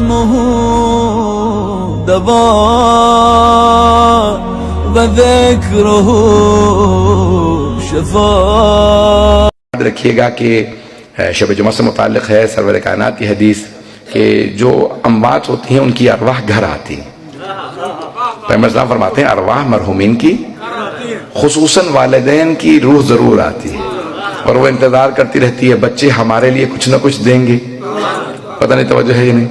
اسمه دواء وذكره شفاء. یاد رکھیے گا کہ شب جمعہ سے متعلق ہے سرور کائنات کی حدیث کہ جو اموات ہوتی ہیں ان کی ارواح گھر آتی ہیں. پیغمبر اسلام فرماتے ہیں ارواح مرحومین کی خصوصاً والدین کی روح ضرور آتی ہے اور وہ انتظار کرتی رہتی ہے بچے ہمارے لیے کچھ نہ کچھ دیں گے. پتہ نہیں توجہ ہے یا نہیں.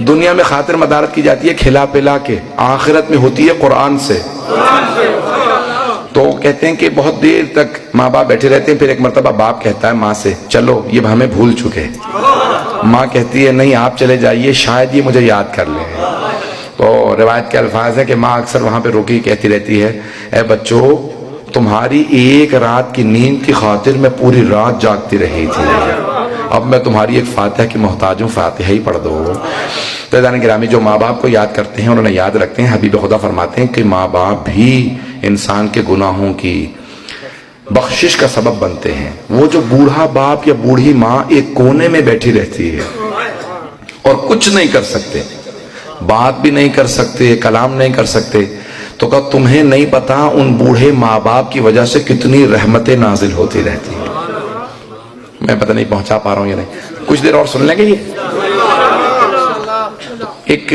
دنیا میں خاطر مدارت کی جاتی ہے کھلا پلا کے، آخرت میں ہوتی ہے قرآن سے. تو کہتے ہیں کہ بہت دیر تک ماں باپ بیٹھے رہتے ہیں، پھر ایک مرتبہ باپ کہتا ہے ماں سے چلو یہ ہمیں بھول چکے. ماں کہتی ہے نہیں آپ چلے جائیے شاید یہ مجھے یاد کر لیں. تو روایت کے الفاظ ہیں کہ ماں اکثر وہاں پہ روکی کہتی رہتی ہے اے بچوں تمہاری ایک رات کی نیند کی خاطر میں پوری رات جاگتی رہی تھی، اب میں تمہاری ایک فاتحہ کی محتاج ہوں، فاتحہ ہی پڑھ دو. عزیزان گرامی جو ماں باپ کو یاد کرتے ہیں انہیں یاد رکھتے ہیں. حبیب خدا فرماتے ہیں کہ ماں باپ بھی انسان کے گناہوں کی بخشش کا سبب بنتے ہیں. وہ جو بوڑھا باپ یا بوڑھی ماں ایک کونے میں بیٹھی رہتی ہے اور کچھ نہیں کر سکتے، بات بھی نہیں کر سکتے، کلام نہیں کر سکتے، تو کہ تمہیں نہیں پتا ان بوڑھے ماں باپ کی وجہ سے کتنی رحمتیں نازل ہوتی رہتی ہیں. میں پتہ نہیں پہنچا پا رہا ہوں یا نہیں، کچھ دیر اور سن لیں گے. یہ ایک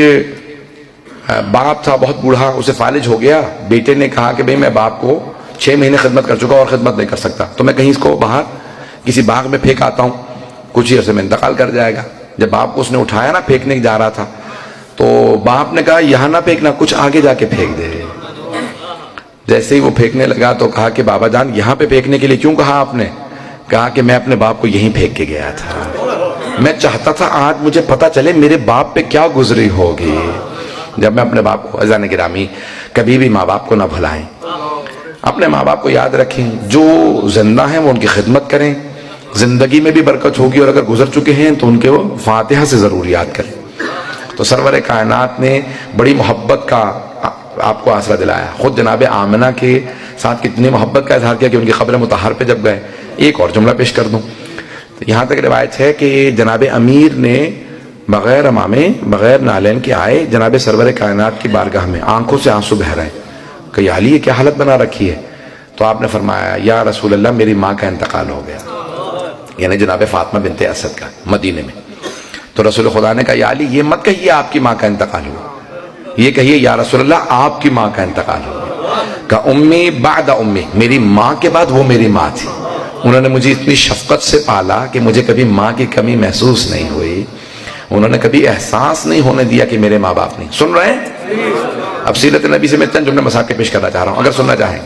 باپ تھا بہت بوڑھا، اسے فالج ہو گیا. بیٹے نے کہا کہ بھئی میں باپ کو 6 مہینے خدمت کر چکا اور خدمت نہیں کر سکتا، تو میں کہیں اس کو باہر کسی باغ میں پھینک آتا ہوں، کچھ ہی عرصے میں انتقال کر جائے گا. جب باپ کو اس نے اٹھایا نا پھینکنے جا رہا تھا تو باپ نے کہا یہاں نہ پھینکنا، کچھ آگے جا کے پھینک دے. جیسے ہی وہ پھینکنے لگا تو کہا کہ بابا جان یہاں پہ پھینکنے کے لیے کیوں کہا آپ نے؟ کہا کہ میں اپنے باپ کو یہیں پھینک کے گیا تھا، میں چاہتا تھا آج مجھے پتا چلے میرے باپ پہ کیا گزری ہوگی جب میں اپنے باپ کو. عزیزان گرامی کبھی بھی ماں باپ کو نہ بھلائیں، اپنے ماں باپ کو یاد رکھیں. جو زندہ ہیں وہ ان کی خدمت کریں، زندگی میں بھی برکت ہوگی، اور اگر گزر چکے ہیں تو ان کے وہ فاتحہ سے ضرور یاد کریں. تو سرور کائنات نے بڑی محبت کا آپ کو آسرا دلایا. خود جناب آمنہ کے ساتھ کتنی محبت کا اظہار کیا کہ ان کی قبر مطہر پہ جب گئے. ایک اور جملہ پیش کر دوں. یہاں تک روایت ہے کہ جناب امیر نے بغیر امامے بغیر نالین کے آئے جناب سرور کائنات کی بارگاہ میں، آنکھوں سے آنسو بہہ رہے ہیں کہ یا علی یہ کیا حالت بنا رکھی ہے. تو آپ نے فرمایا یا رسول اللہ میری ماں کا انتقال ہو گیا، یعنی جناب فاطمہ بنت اسد کا، مدینے میں. تو رسول خدا نے کہا یا علی یہ مت کہیے آپ کی ماں کا انتقال ہوا، یہ کہیے یا رسول اللہ آپ کی ماں کا انتقال ہوا. کہ امی بعد امی، میری ماں کے بعد وہ میری ماں تھی. انہوں نے مجھے اتنی شفقت سے پالا کہ مجھے کبھی ماں کی کمی محسوس نہیں ہوئی. انہوں نے کبھی احساس نہیں ہونے دیا کہ میرے ماں باپ نہیں. سن رہے ہیں؟ اب سیرت نبی سے میں چند جملے مصاحب کے پیش کرنا چاہ رہا ہوں اگر سننا چاہیں.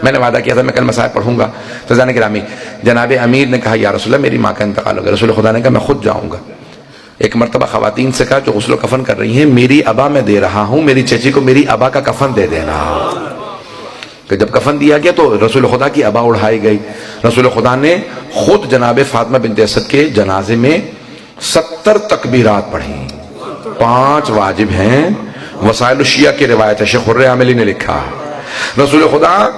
میں نے وعدہ کیا تھا میں کل مصاحب پڑھوں گا. تو عزیزان گرامی جناب امیر نے کہا یا رسول اللہ میری ماں کا انتقال ہو گیا. رسول خدا نے کہا میں خود جاؤں گا. ایک مرتبہ خواتین سے کہا جو غسل و کفن کر رہی ہیں میری ابا میں دے رہا ہوں، میری چچی کو میری ابا کا کفن دے دینا. کہ جب کفن دیا گیا تو رسول خدا کی ابا اڑھائی گئی. رسول خدا نے خود جناب فاطمہ بنت اسد کے جنازے میں 70 تکبیرات پڑھی. 5 واجب ہیں. وسائل الشیعہ کی روایت ہے، شیخ خرِ عاملی نے لکھا. رسول خدا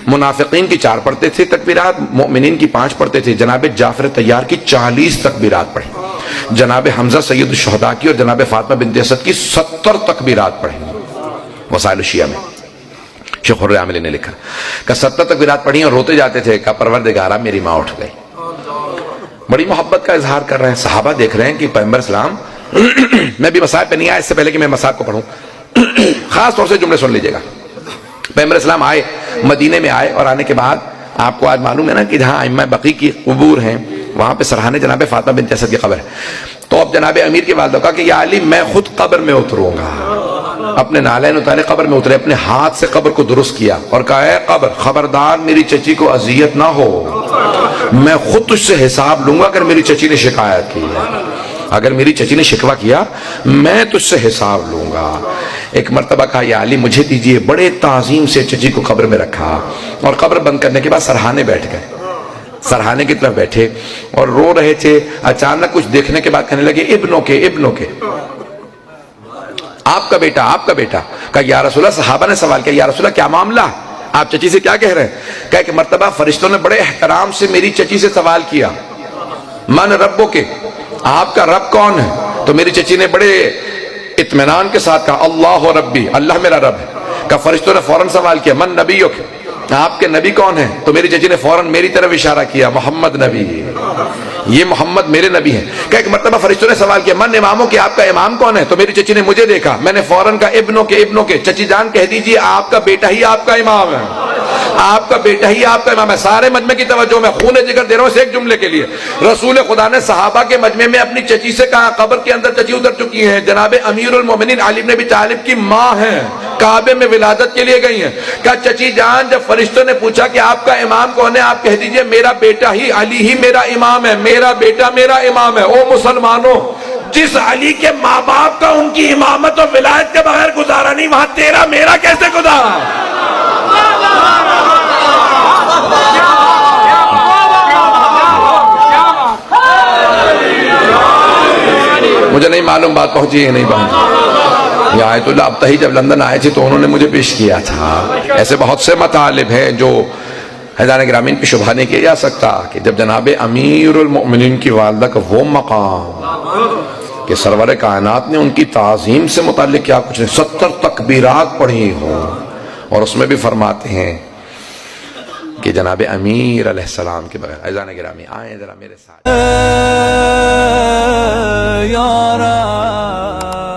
منافقین کی 4 پڑھتے تھے تکبیرات، مؤمنین کی 5 پڑھتے تھے. جناب جعفر طیار کی 40 تکبیرات پڑھی. جناب حمزہ سید الشہداء کی اور جناب فاطمہ بنت اسد کی 70 تکبیرات پڑھی. وسائل الشیعہ میں شیخ خرِ عاملی نے لکھا کہ 70 تکبیرات پڑھی اور روتے جاتے تھے کہ پروردگارا میری ماں اٹھ گئی. بڑی محبت کا اظہار کر رہے ہیں. صحابہ دیکھ رہے ہیں کہ پیغمبر اسلام میں بھی مصاحب پہ نہیں آیا اس سے پہلے کہ میں مصاحب کو پڑھوں. خاص طور سے جملے سن لیجئے گا. پیغمبر اسلام آئے، مدینے میں آئے، اور آنے کے بعد آپ کو آج معلوم ہے نا کہ جہاں ائمہ بقیع کی قبور ہیں وہاں پہ سرحانے جناب فاطمہ بنت اسد کی قبر ہے. تو اب جناب امیر کے والد کہا کہ یا علی میں خود قبر میں اتروں گا. اپنے نالین اتارے قبر میں اترے، اپنے ہاتھ سے قبر کو درست کیا اور کہا اے قبر خبردار میری چچی کو اذیت نہ ہو، میں خود تجھ سے حساب لوں گا اگر میری چچی نے شکایت کی ہے، اگر میری چچی نے شکوہ کیا میں تجھ سے حساب لوں گا. ایک مرتبہ کہا یا علی مجھے دیجئے. بڑے تعظیم سے چچی کو قبر میں رکھا اور قبر بند کرنے کے بعد سرحانے بیٹھ گئے. سرحانے کی طرف بیٹھے اور رو رہے تھے. اچانک کچھ دیکھنے کے بعد کہنے لگے ابنوں کے آپ کا بیٹا کہا یا رسول اللہ. صحابہ نے سوال کیا یا رسول اللہ کیا معاملہ، آپ چچی سے کیا کہہ رہے ہیں؟ کہا کہ مرتبہ فرشتوں نے بڑے احترام سے میری چچی سے سوال کیا من ربو کے، آپ کا رب کون ہے؟ تو میری چچی نے بڑے اطمینان کے ساتھ کہا اللہ ربی، اللہ میرا رب ہے۔ کہا فرشتوں نے فوراً سوال کیا من نبیک، آپ کے نبی کون ہیں؟ تو میری چچی نے فوراً میری طرف اشارہ کیا محمد نبی، یہ محمد میرے نبی ہیں۔ کہ ایک مرتبہ فرشتوں نے سوال کیا من اماموں کے، آپ کا امام کون ہے؟ تو میری چچی نے مجھے دیکھا، میں نے فوراً کہا ابنوں کے۔ چچی جان کہہ دیجئے آپ کا بیٹا ہی آپ کا امام ہے، آپ کا بیٹا ہی آپ کا امام ہے۔ سارے مجمع کی توجہ میں خون جگر دے رہا ہوں اس ایک جملے کے لیے۔ رسول خدا نے صحابہ کے مجمع میں اپنی چچی سے کہا، قبر کے اندر چچی اتر چکی ہیں، جناب امیر المومنین علی بن ابی طالب کی ماں ہیں، کعبے میں ولادت کے لیے گئی ہیں۔ کہا چچی جان جب فرشتوں نے پوچھا کہ آپ کا امام کون ہے، آپ کہہ دیجئے میرا بیٹا ہی علی ہی میرا امام ہے، میرا بیٹا میرا امام ہے۔ او مسلمانوں، جس علی کے ماں باپ کا ان کی امامت و ولایت کے بغیر گزارا نہیں، وہاں تیرا میرا کیسے گزارا؟ مجھے نہیں معلوم بات پہنچی ہے نہیں پہنچی۔ یہ آیت اللہ ابتہی جب لندن آئے تھے تو انہوں نے مجھے پیش کیا تھا۔ ایسے بہت سے مطالب ہیں جو حیدان گرامین پہ شبہ نہیں کیا جا سکتا کہ جب جناب امیر المؤمنین کی والدہ کا وہ مقام کہ سرور کائنات نے ان کی تعظیم سے متعلق کیا کچھ نہیں، 70 تکبیرات پڑھی ہوں، اور اس میں بھی فرماتے ہیں کہ جناب امیر علیہ السلام کے بغیر۔ حیدان گرامی آئیں ذرا میرے ساتھ۔ یا رب